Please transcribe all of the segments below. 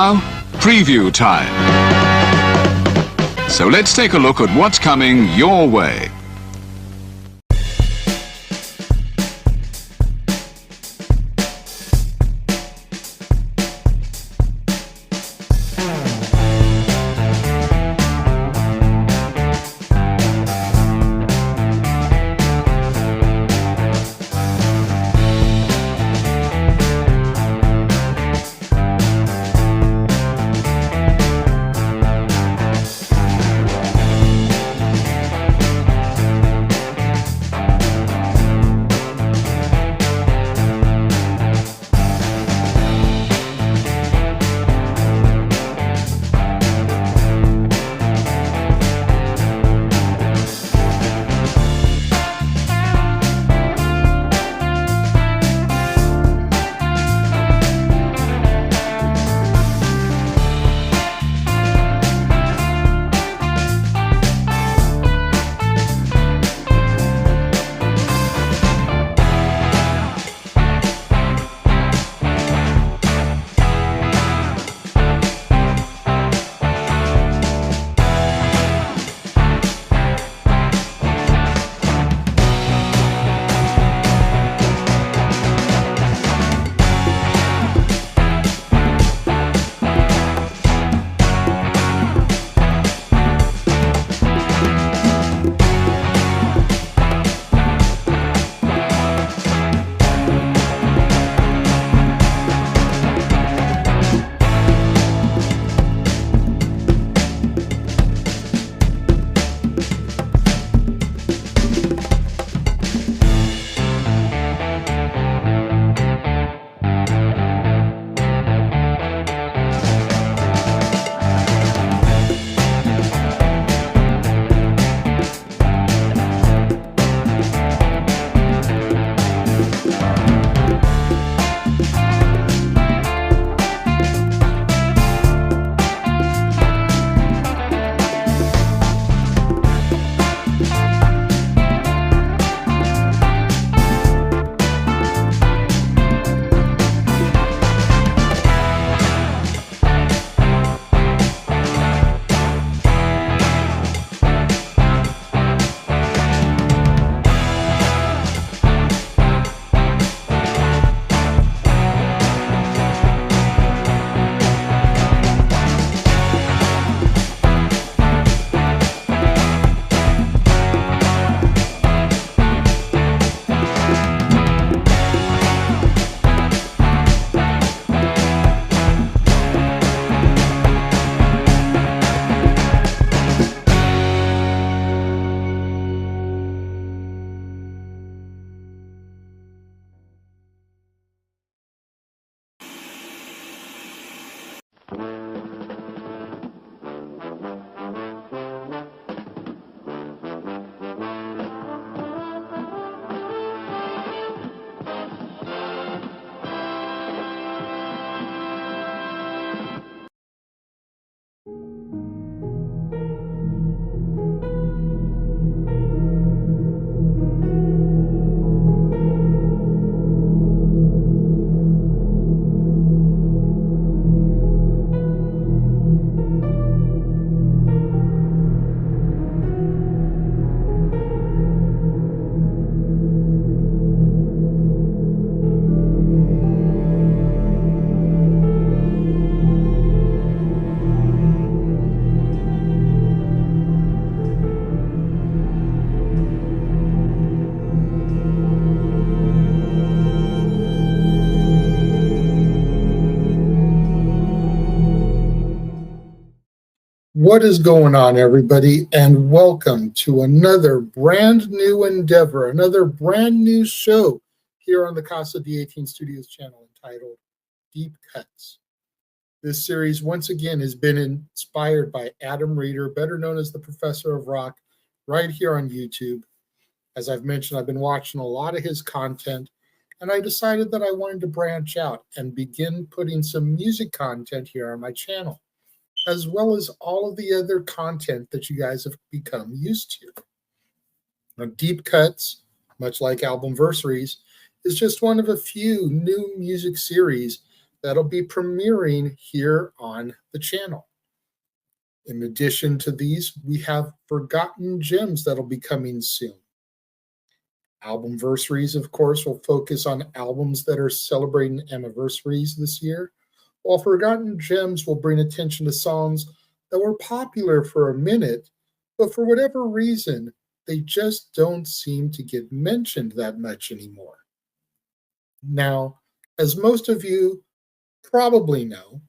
Now, preview time. So let's take a look at what's coming your way. What is going on, everybody, and welcome to another brand new endeavor, another brand new show here on the Casa D18 Studios Channel entitled Deep Cuts. This series, once again, has been inspired by Adam Reeder, better known as the Professor of Rock, right here on YouTube. As I've mentioned, I've been watching a lot of his content, and I decided that I wanted to branch out and begin putting some music content here on my channel, as well as all of the other content that you guys have become used to. Now, Deep Cuts, much like Albumversaries, is just one of a few new music series that'll be premiering here on the channel. In addition to these, we have Forgotten Gems that'll be coming soon. Albumversaries, of course, will focus on albums that are celebrating anniversaries this year, while Forgotten Gems will bring attention to songs that were popular for a minute, but for whatever reason, they just don't seem to get mentioned that much anymore. Now, as most of you probably know,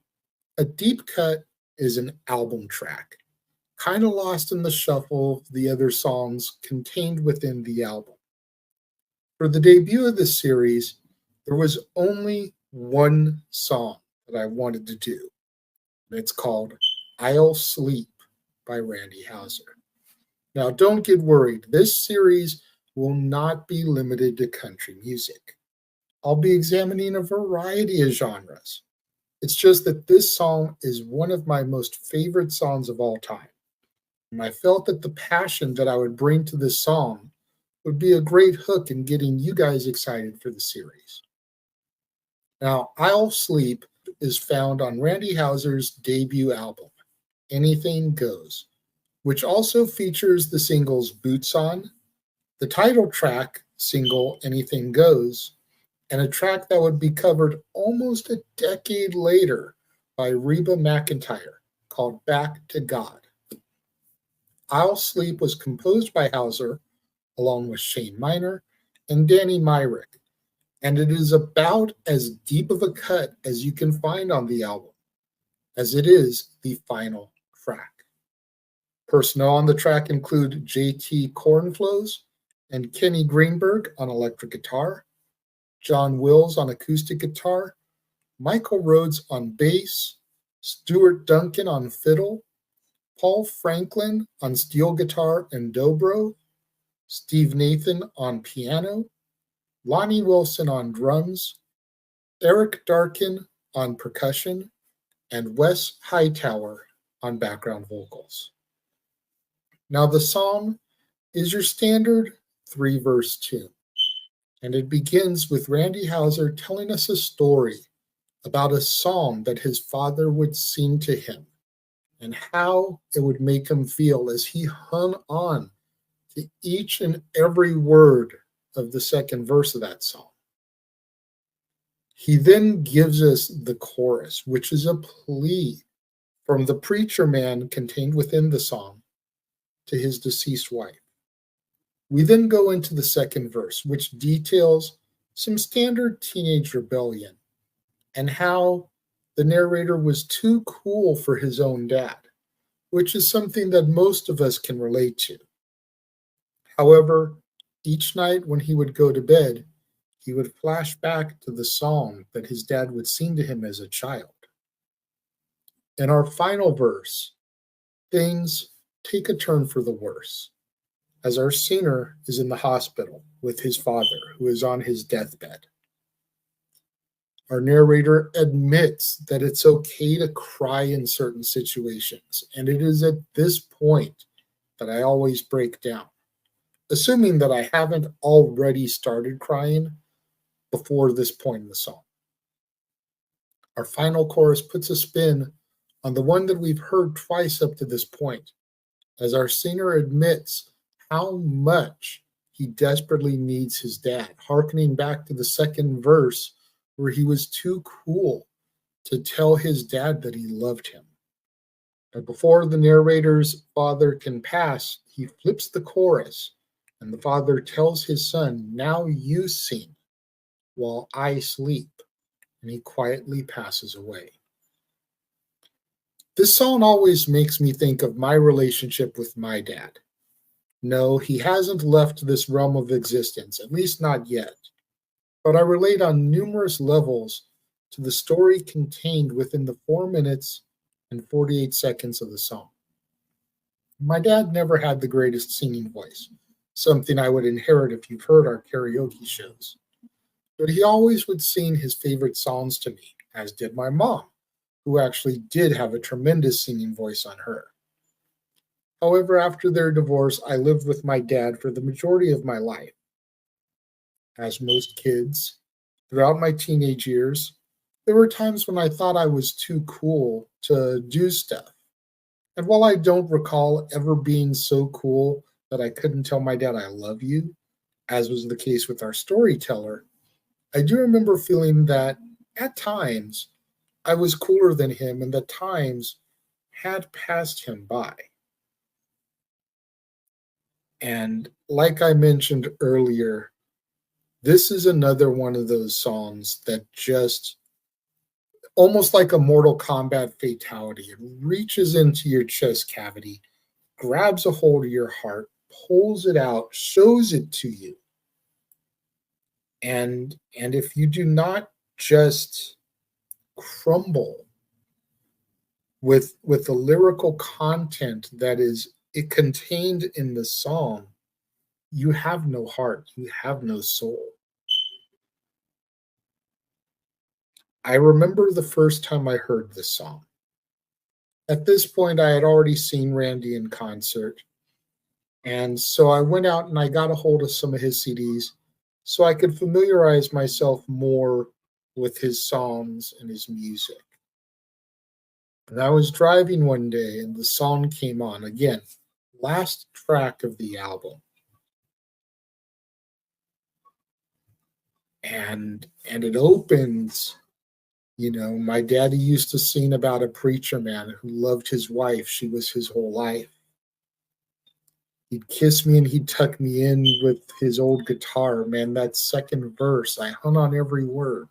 a deep cut is an album track, kind of lost in the shuffle of the other songs contained within the album. For the debut of this series, there was only one song that I wanted to do. And it's called I'll Sleep by Randy Houser. Now, don't get worried. This series will not be limited to country music. I'll be examining a variety of genres. It's just that this song is one of my most favorite songs of all time. And I felt that the passion that I would bring to this song would be a great hook in getting you guys excited for the series. Now, I'll Sleep is found on Randy Houser's debut album, Anything Goes, which also features the singles Boots On, the title track single Anything Goes, and a track that would be covered almost a decade later by Reba McEntire called Back to God. I'll Sleep was composed by Houser along with Shane Miner and Danny Myrick, and it is about as deep of a cut as you can find on the album, as it is the final track. Personnel on the track include JT Cornflows and Kenny Greenberg on electric guitar, John Wills on acoustic guitar, Michael Rhodes on bass, Stuart Duncan on fiddle, Paul Franklin on steel guitar and dobro, Steve Nathan on piano, Lonnie Wilson on drums, Eric Darkin on percussion, and Wes Hightower on background vocals. Now, the song is your standard 3-verse tune, and it begins with Randy Houser telling us a story about a song that his father would sing to him and how it would make him feel as he hung on to each and every word of the second verse of that song. He then gives us the chorus, which is a plea from the preacher man contained within the song to his deceased wife. We then go into the second verse, which details some standard teenage rebellion and how the narrator was too cool for his own dad, which is something that most of us can relate to. However, each night when he would go to bed, he would flash back to the song that his dad would sing to him as a child. In our final verse, things take a turn for the worse, as our singer is in the hospital with his father, who is on his deathbed. Our narrator admits that it's okay to cry in certain situations, and it is at this point that I always break down, assuming that I haven't already started crying before this point in the song. Our final chorus puts a spin on the one that we've heard twice up to this point, as our singer admits how much he desperately needs his dad, hearkening back to the second verse where he was too cool to tell his dad that he loved him. But before the narrator's father can pass, he flips the chorus, and the father tells his son, "Now you sing while I sleep," and he quietly passes away. This song always makes me think of my relationship with my dad. No, he hasn't left this realm of existence, at least not yet. But I relate on numerous levels to the story contained within the 4 minutes and 48 seconds of the song. My dad never had the greatest singing voice, something I would inherit if you've heard our karaoke shows. But he always would sing his favorite songs to me, as did my mom, who actually did have a tremendous singing voice on her. However, after their divorce, I lived with my dad for the majority of my life. As most kids, throughout my teenage years, there were times when I thought I was too cool to do stuff. And while I don't recall ever being so cool that I couldn't tell my dad I love you, as was the case with our storyteller, I do remember feeling that at times I was cooler than him and that times had passed him by. And like I mentioned earlier, this is another one of those songs that just almost like a Mortal Kombat fatality. It reaches into your chest cavity, grabs a hold of your heart, pulls it out, shows it to you. And if you do not just crumble with the lyrical content that is it contained in the song, you have no heart, you have no soul. I remember the first time I heard this song. At this point, I had already seen Randy in concert. And so I went out and I got a hold of some of his CDs so I could familiarize myself more with his songs and his music. And I was driving one day and the song came on again, last track of the album. And it opens, my daddy used to sing about a preacher man who loved his wife. She was his whole life. He'd kiss me and he'd tuck me in with his old guitar. Man, that second verse, I hung on every word.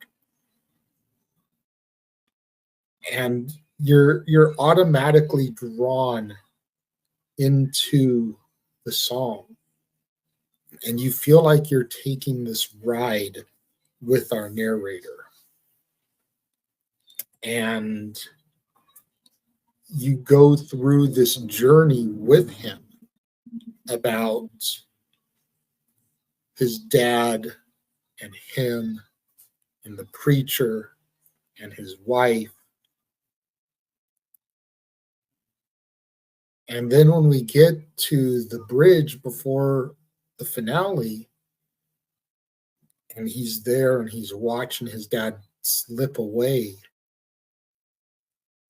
And you're automatically drawn into the song. And you feel like you're taking this ride with our narrator. And you go through this journey with him about his dad and him and the preacher and his wife. And then when we get to the bridge before the finale, and he's there and he's watching his dad slip away,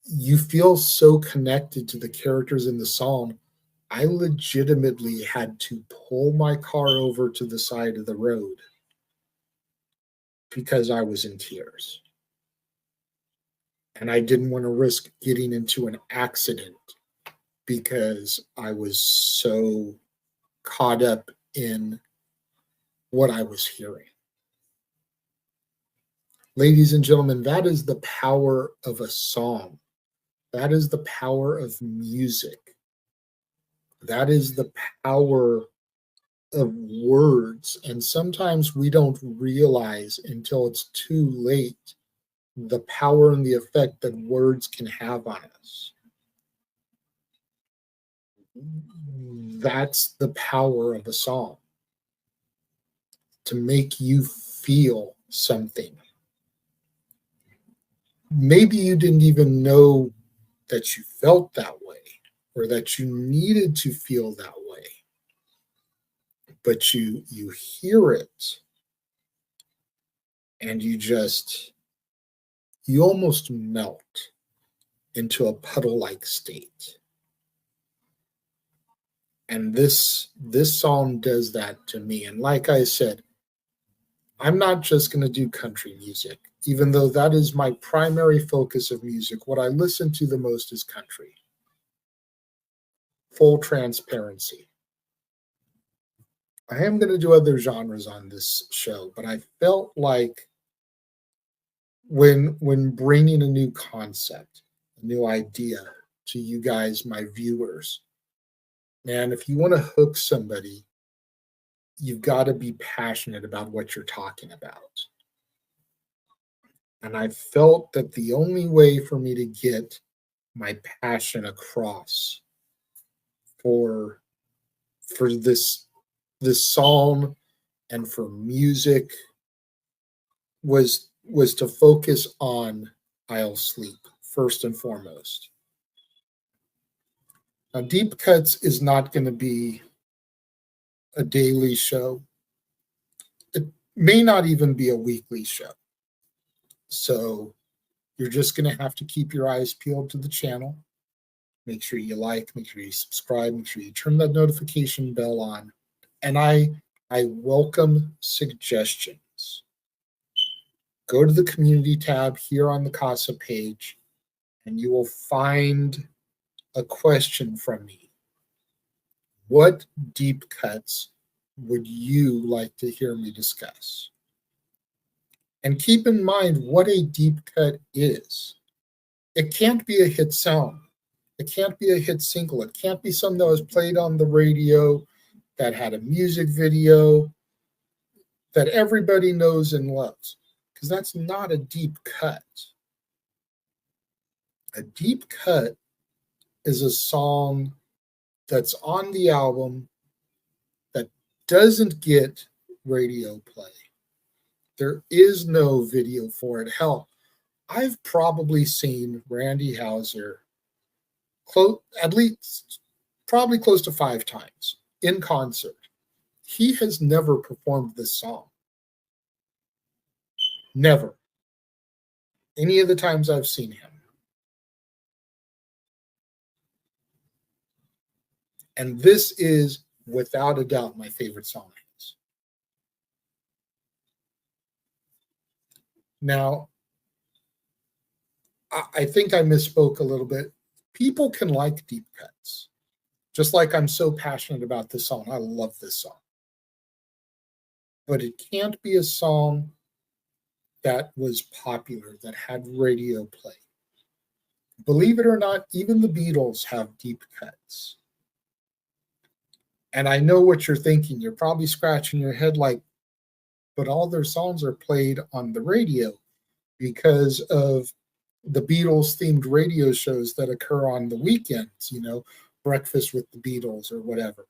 you feel so connected to the characters in the song. I legitimately had to pull my car over to the side of the road because I was in tears. And I didn't want to risk getting into an accident because I was so caught up in what I was hearing. Ladies and gentlemen, that is the power of a song. That is the power of music. That is the power of words. And sometimes we don't realize until it's too late the power and the effect that words can have on us. That's the power of a song, to make you feel something. Maybe you didn't even know that you felt that way or that you needed to feel that way, but you hear it and you almost melt into a puddle-like state. And this song does that to me. And like I said, I'm not just going to do country music, even though that is my primary focus of music. What I listen to the most is country. Full transparency. I am going to do other genres on this show, but I felt like when bringing a new concept, a new idea to you guys, my viewers, man, if you want to hook somebody, you've got to be passionate about what you're talking about. And I felt that the only way for me to get my passion across for this song and for music was to focus on I'll Sleep first and foremost. Now, Deep Cuts is not going to be a daily show. It may not even be a weekly show. So You're just going to have to keep your eyes peeled to the channel. Make sure you like, make sure you subscribe, make sure you turn that notification bell on. And I welcome suggestions. Go to the community tab here on the Casa page, and you will find a question from me. What deep cuts would you like to hear me discuss? And keep in mind what a deep cut is. It can't be a hit song. It can't be a hit single. It can't be something that was played on the radio, that had a music video, that everybody knows and loves, because that's not a deep cut. A deep cut is a song that's on the album that doesn't get radio play. There is no video for it. Hell, I've probably seen Randy Houser at least probably close to 5 times in concert. He has never performed this song. Never. Any of the times I've seen him. And this is, without a doubt, my favorite song of his. Now, I think I misspoke a little bit. People can like deep cuts. Just like I'm so passionate about this song. I love this song. But it can't be a song that was popular, that had radio play. Believe it or not, even the Beatles have deep cuts. And I know what you're thinking. You're probably scratching your head like, but all their songs are played on the radio because of the Beatles themed radio shows that occur on the weekends, Breakfast with the Beatles or whatever.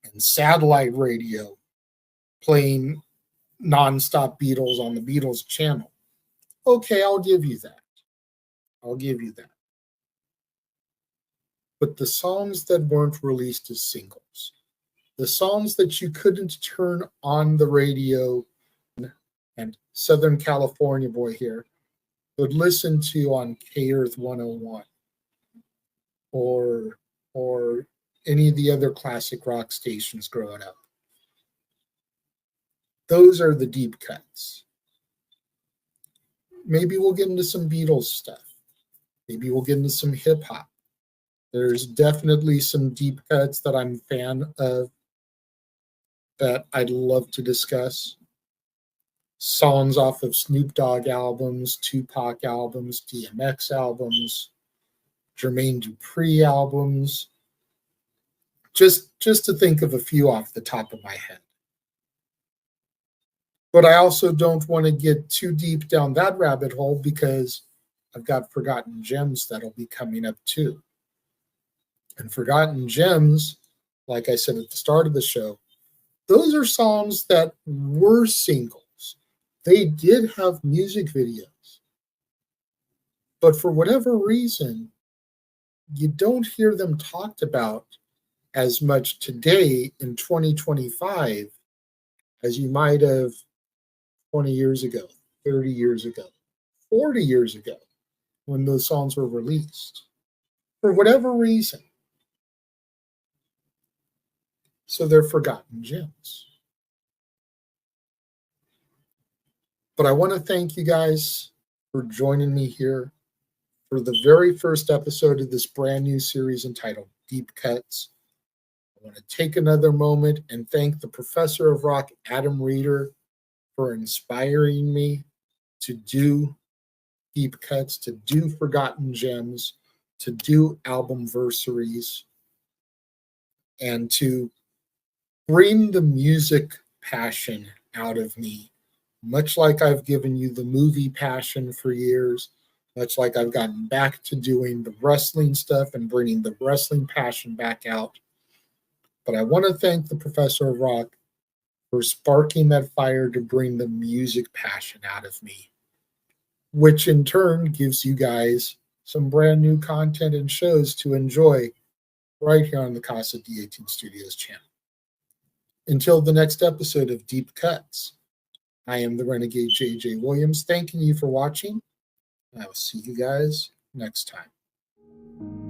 And satellite radio playing nonstop Beatles on the Beatles channel. Okay, I'll give you that. But the songs that weren't released as singles, the songs that you couldn't turn on the radio, and Southern California boy here would listen to on K-Earth 101 or any of the other classic rock stations growing up. Those are the deep cuts. Maybe we'll get into some Beatles stuff. Maybe we'll get into some hip hop. There's definitely some deep cuts that I'm a fan of that I'd love to discuss. Songs off of Snoop Dogg albums, Tupac albums, DMX albums, Jermaine Dupri albums. Just to think of a few off the top of my head. But I also don't want to get too deep down that rabbit hole because I've got Forgotten Gems that'll be coming up too. And Forgotten Gems, like I said at the start of the show, those are songs that were singles. They did have music videos. But for whatever reason, you don't hear them talked about as much today in 2025 as you might have 20 years ago, 30 years ago, 40 years ago when those songs were released. For whatever reason. So they're forgotten gems. But I want to thank you guys for joining me here for the very first episode of this brand new series entitled Deep Cuts. I want to take another moment and thank the Professor of Rock, Adam Reeder, for inspiring me to do deep cuts, to do forgotten gems, to do albumversaries, and to bring the music passion out of me, much like I've given you the movie passion for years, much like I've gotten back to doing the wrestling stuff and bringing the wrestling passion back out. But I want to thank the Professor of Rock for sparking that fire to bring the music passion out of me, which in turn gives you guys some brand new content and shows to enjoy right here on the Casa D18 Studios channel. Until the next episode of Deep Cuts, I am the Renegade J.J. Williams, thanking you for watching, I will see you guys next time.